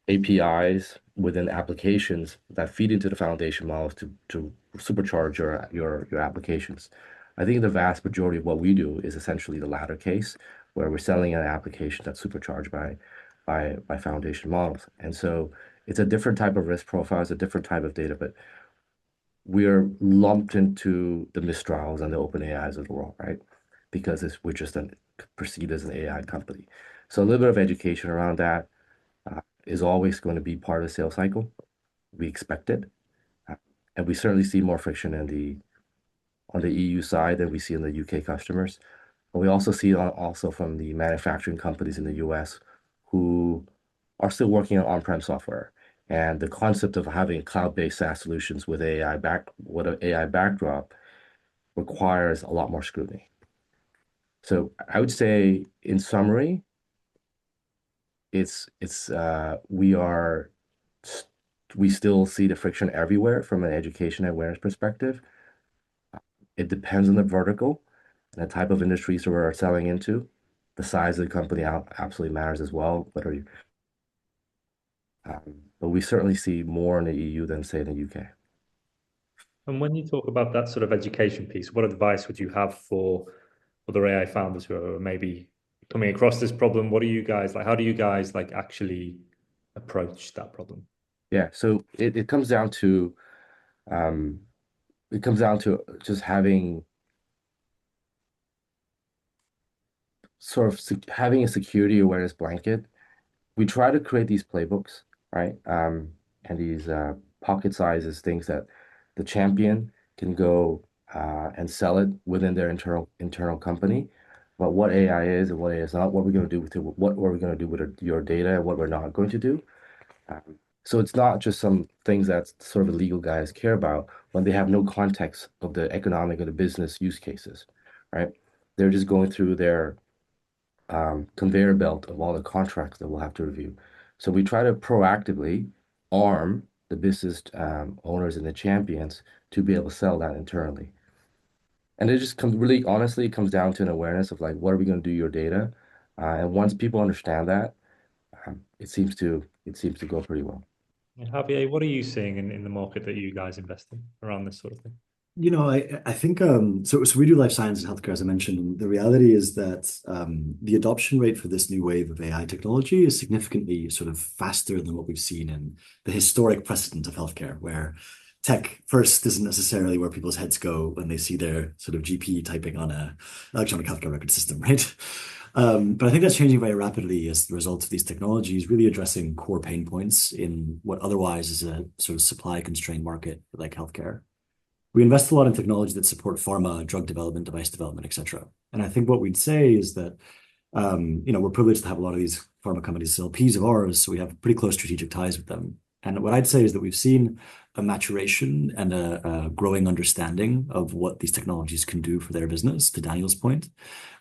[SPEAKER 4] APIs within applications that feed into the foundation models to supercharge your applications. I think the vast majority of what we do is essentially the latter case, where we're selling an application that's supercharged by foundation models. And so it's a different type of risk profile, it's a different type of data, but we're lumped into the Mistrals and the OpenAIs of the world, right? Because we're just perceived as an AI company. So a little bit of education around that is always going to be part of the sales cycle. We expect it. And we certainly see more friction on the EU side than we see in the UK customers. But we also see also from the manufacturing companies in the US who are still working on on-prem software. And the concept of having cloud-based SaaS solutions with an AI backdrop requires a lot more scrutiny. So I would say, in summary, we still see the friction everywhere from an education and awareness perspective. It depends on the vertical and the type of industries that we're selling into. The size of the company absolutely matters as well. But we certainly see more in the EU than, say, in the UK.
[SPEAKER 1] And when you talk about that sort of education piece, what advice would you have for other AI founders who are maybe coming across this problem? What are you guys like? How do you guys like actually approach that problem?
[SPEAKER 4] Yeah, so it comes down to just having having a security awareness blanket. We try to create these playbooks, right? And these pocket sizes, things that the champion can go and sell it within their internal company. But what AI is and what AI is not, what we're going to do with it, what we're going to do with your data, and what we're not going to do. So it's not just some things that sort of the legal guys care about when they have no context of the economic or the business use cases, right? They're just going through their conveyor belt of all the contracts that we'll have to review. So we try to proactively arm the business owners and the champions to be able to sell that internally. And it just really honestly comes down to an awareness of like, what are we going to do with your data? And once people understand that, it seems to go pretty well.
[SPEAKER 1] Javier, what are you seeing in the market that you guys invest in around this sort of thing?
[SPEAKER 5] I think so we do life science and healthcare, as I mentioned, and the reality is that the adoption rate for this new wave of AI technology is significantly sort of faster than what we've seen in the historic precedent of healthcare, where tech first isn't necessarily where people's heads go when they see their sort of GP typing on a electronic healthcare record system, right? But I think that's changing very rapidly as the result of these technologies really addressing core pain points in what otherwise is a sort of supply-constrained market like healthcare. We invest a lot in technology that support pharma, drug development, device development, et cetera. And I think what we'd say is that, we're privileged to have a lot of these pharma companies as LPs of ours, so we have pretty close strategic ties with them. And what I'd say is that we've seen a maturation and a growing understanding of what these technologies can do for their business, to Daniel's point,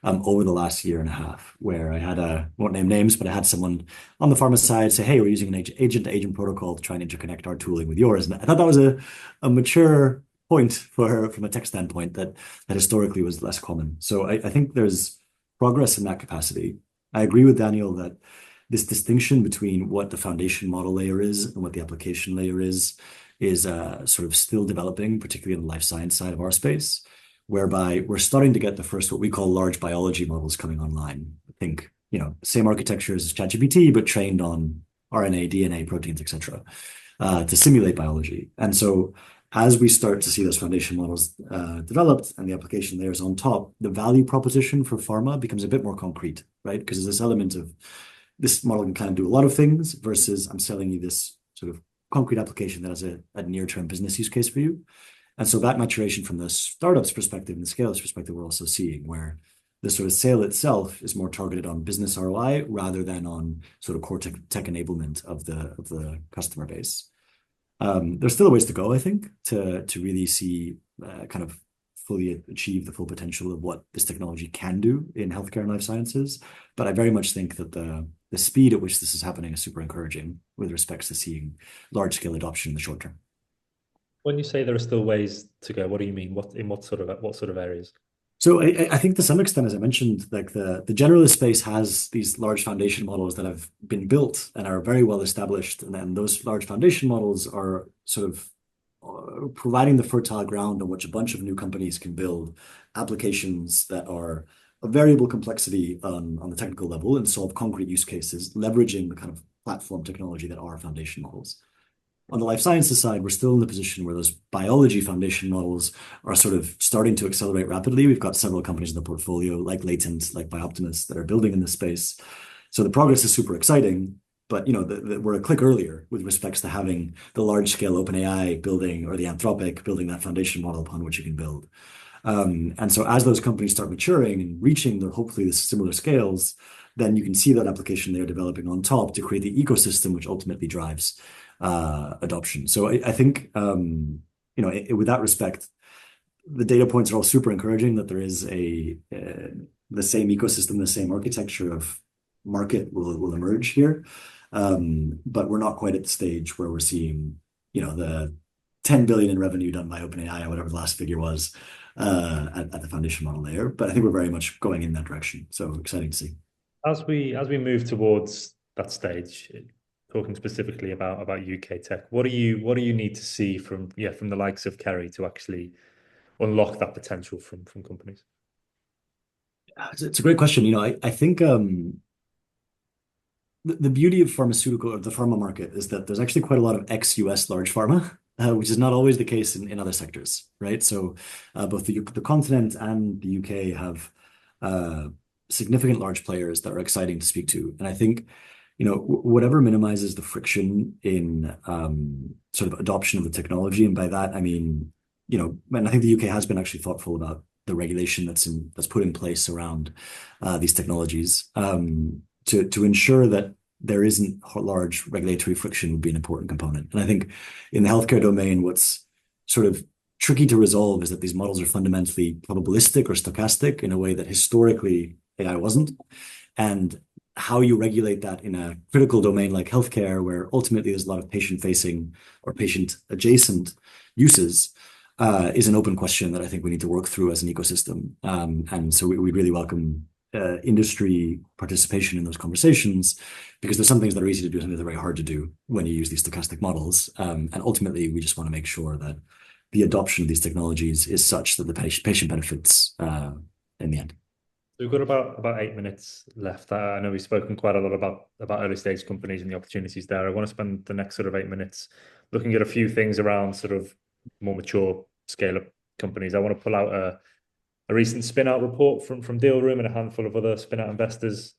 [SPEAKER 5] over the last year and a half, where I won't name names, but I had someone on the pharma side say, hey, we're using an agent-to-agent protocol to try and interconnect our tooling with yours. And I thought that was a mature point from a tech standpoint that historically was less common. So I think there's progress in that capacity. I agree with Daniel that this distinction between what the foundation model layer is and what the application layer is sort of still developing, particularly in the life science side of our space, whereby we're starting to get the first what we call large biology models coming online. I think, same architecture as ChatGPT, but trained on RNA, DNA, proteins, et cetera, to simulate biology. And so as we start to see those foundation models developed and the application layers on top, the value proposition for pharma becomes a bit more concrete, right? Because there's this element of this model can kind of do a lot of things versus I'm selling you this sort of concrete application that has a near-term business use case for you. And so that maturation from the startup's perspective and the scale-up's perspective, we're also seeing where the sort of sale itself is more targeted on business ROI rather than on sort of core tech enablement of the customer base. There's still a ways to go, I think, to really see kind of fully achieve the full potential of what this technology can do in healthcare and life sciences. But I very much think that the speed at which this is happening is super encouraging with respects to seeing large-scale adoption in the short term.
[SPEAKER 1] When you say there are still ways to go, what do you mean? What sort of areas?
[SPEAKER 5] So I think to some extent, as I mentioned, like the generalist space has these large foundation models that have been built and are very well established, and then those large foundation models are sort of providing the fertile ground on which a bunch of new companies can build applications that are of variable complexity on the technical level and solve concrete use cases, leveraging the kind of platform technology that are foundation models. On the life sciences side, we're still in the position where those biology foundation models are sort of starting to accelerate rapidly. We've got several companies in the portfolio, like Latent, like Bioptimus, that are building in this space. So the progress is super exciting, but we're a click earlier with respects to having the large-scale OpenAI building or the Anthropic building that foundation model upon which you can build. And so as those companies start maturing and reaching hopefully the similar scales, then you can see that application they're developing on top to create the ecosystem which ultimately drives adoption. So I think, with that respect, the data points are all super encouraging that there is the same ecosystem, the same architecture of market will emerge here. But we're not quite at the stage where we're seeing, the 10 billion in revenue done by OpenAI or whatever the last figure was at the foundation model layer. But I think we're very much going in that direction. So exciting to see.
[SPEAKER 1] As we move towards that stage, talking specifically about UK tech, what do you need to see from the likes of Ceri to actually unlock that potential from companies?
[SPEAKER 5] It's a great question. I think the beauty of pharmaceutical or the pharma market is that there's actually quite a lot of ex-US large pharma, which is not always the case in other sectors, right? So both the continent and the UK have significant large players that are exciting to speak to. And I think, whatever minimizes the friction in sort of adoption of the technology, and by that I mean, and I think the UK has been actually thoughtful about the regulation that's put in place around these technologies to ensure that there isn't large regulatory friction would be an important component. And I think in the healthcare domain, what's sort of tricky to resolve is that these models are fundamentally probabilistic or stochastic in a way that historically AI wasn't. And how you regulate that in a critical domain like healthcare, where ultimately there's a lot of patient-facing or patient-adjacent uses, is an open question that I think we need to work through as an ecosystem. And so we really welcome industry participation in those conversations, because there's some things that are easy to do, some things that are very hard to do when you use these stochastic models. And ultimately, we just want to make sure that the adoption of these technologies is such that the patient benefits in the end.
[SPEAKER 1] We've got about 8 minutes left. I know we've spoken quite a lot about early stage companies and the opportunities there. I want to spend the next sort of 8 minutes looking at a few things around sort of more mature scale up companies. I want to pull out a recent spin out report from Dealroom and a handful of other spin out investors,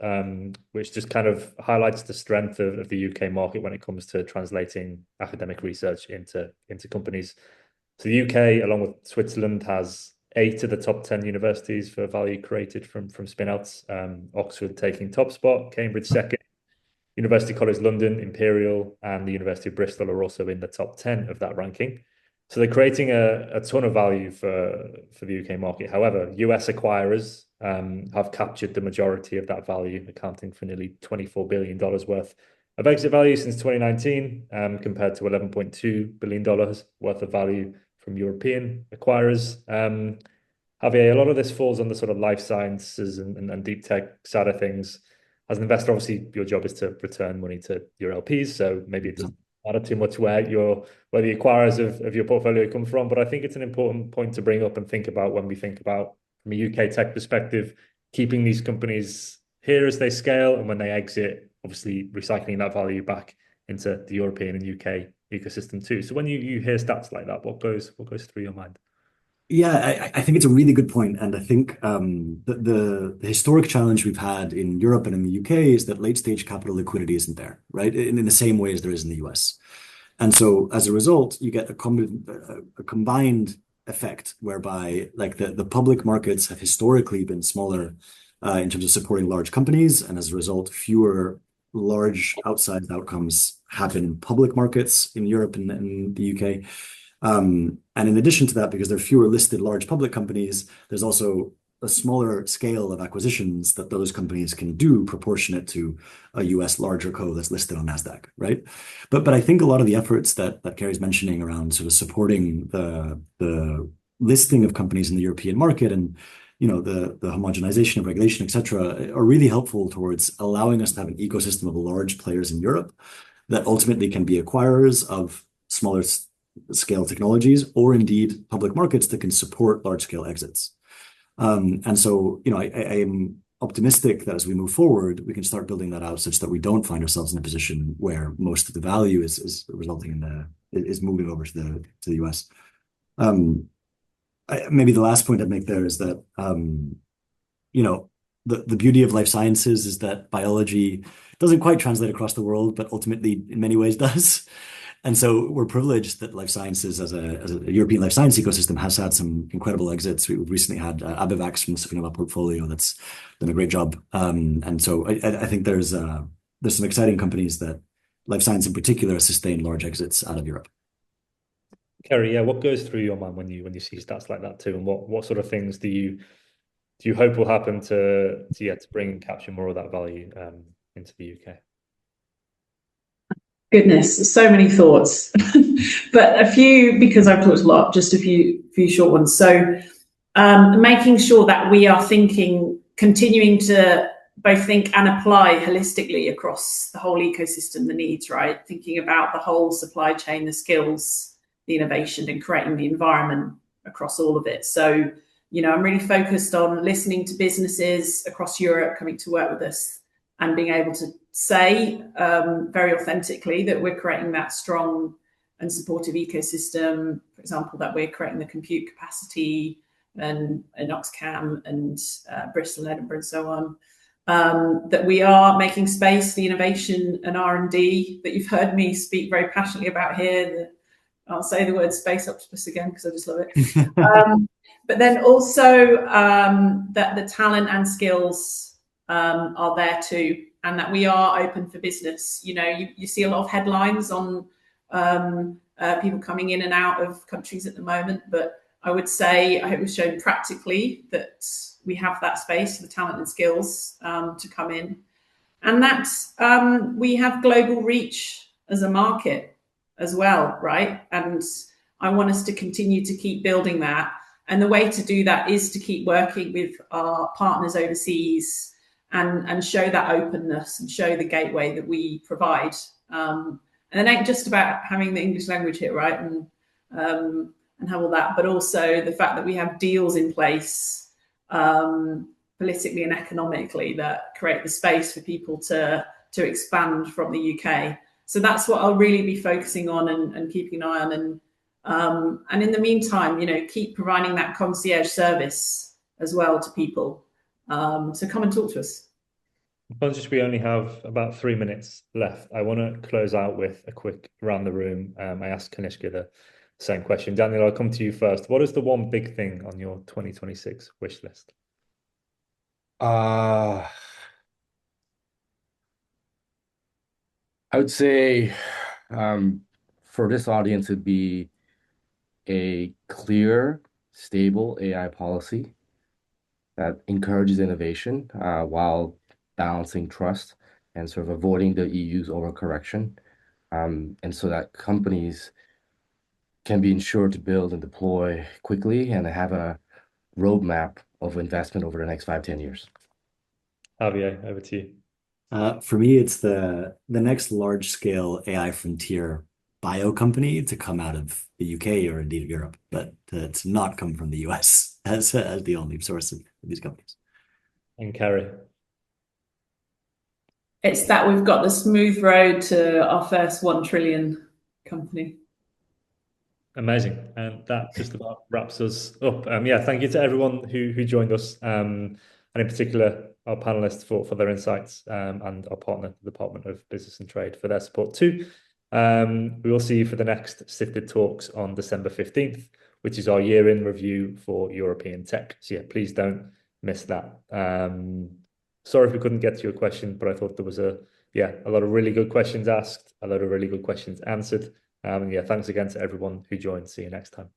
[SPEAKER 1] which just kind of highlights the strength of the UK market when it comes to translating academic research into companies. So the UK, along with Switzerland, has 8 of the top 10 universities for value created from spin-outs. Oxford taking top spot, Cambridge second, University College London, Imperial, and the University of Bristol are also in the top 10 of that ranking. So they're creating a ton of value for the UK market. However, US acquirers have captured the majority of that value, accounting for nearly $24 billion worth of exit value since 2019, compared to $11.2 billion worth of value from European acquirers. Javier, a lot of this falls on the sort of life sciences and deep tech side of things. As an investor, obviously, your job is to return money to your LPs, so maybe it doesn't matter too much where the acquirers of your portfolio come from. But I think it's an important point to bring up and think about when we think about, from a UK tech perspective, keeping these companies here as they scale, and when they exit, obviously recycling that value back into the European and UK ecosystem too. So when you hear stats like that, what goes through your mind?
[SPEAKER 5] Yeah, I think it's a really good point. And I think the historic challenge we've had in Europe and in the UK is that late stage capital liquidity isn't there, right? In the same way as there is in the US. And so as a result, you get a combined effect whereby like the public markets have historically been smaller in terms of supporting large companies. And as a result, fewer large outside outcomes happen in public markets in Europe and the UK. And in addition to that, because there are fewer listed large public companies, there's also a smaller scale of acquisitions that those companies can do proportionate to a US larger co that's listed on NASDAQ, right? But I think a lot of the efforts that Ceri's mentioning around sort of supporting the listing of companies in the European market and the homogenization of regulation, et cetera, are really helpful towards allowing us to have an ecosystem of large players in Europe that ultimately can be acquirers of smaller scale technologies, or indeed public markets that can support large scale exits. And so, I am optimistic that as we move forward, we can start building that out such that we don't find ourselves in a position where most of the value is resulting in is moving over to the US. Maybe the last point I'd make there is that, the beauty of life sciences is that biology doesn't quite translate across the world, but ultimately in many ways does. And so we're privileged that life sciences as a European life science ecosystem has had some incredible exits. We've recently had Abivax from the Sofinnova portfolio that's done a great job. And so I think there's some exciting companies that life science in particular has sustained large exits out of Europe.
[SPEAKER 1] Ceri, yeah, what goes through your mind when you see stats like that too, and what sort of things do you hope will happen to bring and capture more of that value into the UK?
[SPEAKER 3] Goodness, so many thoughts, but a few, because I've talked a lot, just a few short ones. So making sure that we are continuing to both think and apply holistically across the whole ecosystem, the needs, right? Thinking about the whole supply chain, the skills, the innovation, and creating the environment across all of it. So, I'm really focused on listening to businesses across Europe coming to work with us and being able to say very authentically that we're creating that strong and supportive ecosystem. For example, that we're creating the compute capacity and Oxcam and Bristol, Edinburgh, and so on. That we are making space for the innovation and R&D that you've heard me speak very passionately about here. I'll say the word space octopus again because I just love it. But then also that the talent and skills are there too, and that we are open for business. You see a lot of headlines on people coming in and out of countries at the moment, but I would say I hope we've shown practically that we have that space for the talent and skills to come in, and that we have global reach as a market as well, right? And I want us to continue to keep building that. And the way to do that is to keep working with our partners overseas and show that openness and show the gateway that we provide. And it ain't just about having the English language here, right? And have all that, but also the fact that we have deals in place politically and economically that create the space for people to expand from the UK. So that's what I'll really be focusing on and keeping an eye on. And in the meantime, keep providing that concierge service as well to people. So come and talk to us.
[SPEAKER 1] Conscious we only have about 3 minutes left. I want to close out with a quick around the room. I asked Kanishka the same question. Daniel, I'll come to you first. What is the one big thing on your 2026 wish list?
[SPEAKER 4] I would say for this audience, it'd be a clear, stable AI policy that encourages innovation while balancing trust and sort of avoiding the EU's overcorrection, and so that companies can be ensured to build and deploy quickly and have a roadmap of investment over the next 5-10 years.
[SPEAKER 1] Javier, over to you.
[SPEAKER 5] For me, it's the next large-scale AI frontier bio company to come out of the UK or indeed Europe, but to not come from the US as the only source of these companies.
[SPEAKER 1] And Ceri?
[SPEAKER 3] It's that we've got the smooth road to our first 1 trillion company.
[SPEAKER 1] Amazing. And that just about wraps us up. Thank you to everyone who joined us, and in particular our panelists for their insights, and our partner, the Department of Business and Trade, for their support too. We will see you for the next Sifted Talks on December 15th, which is our year-in review for European tech. So please don't miss that. Sorry if we couldn't get to your question, but I thought there was a lot of really good questions asked, a lot of really good questions answered. Thanks again to everyone who joined. See you next time.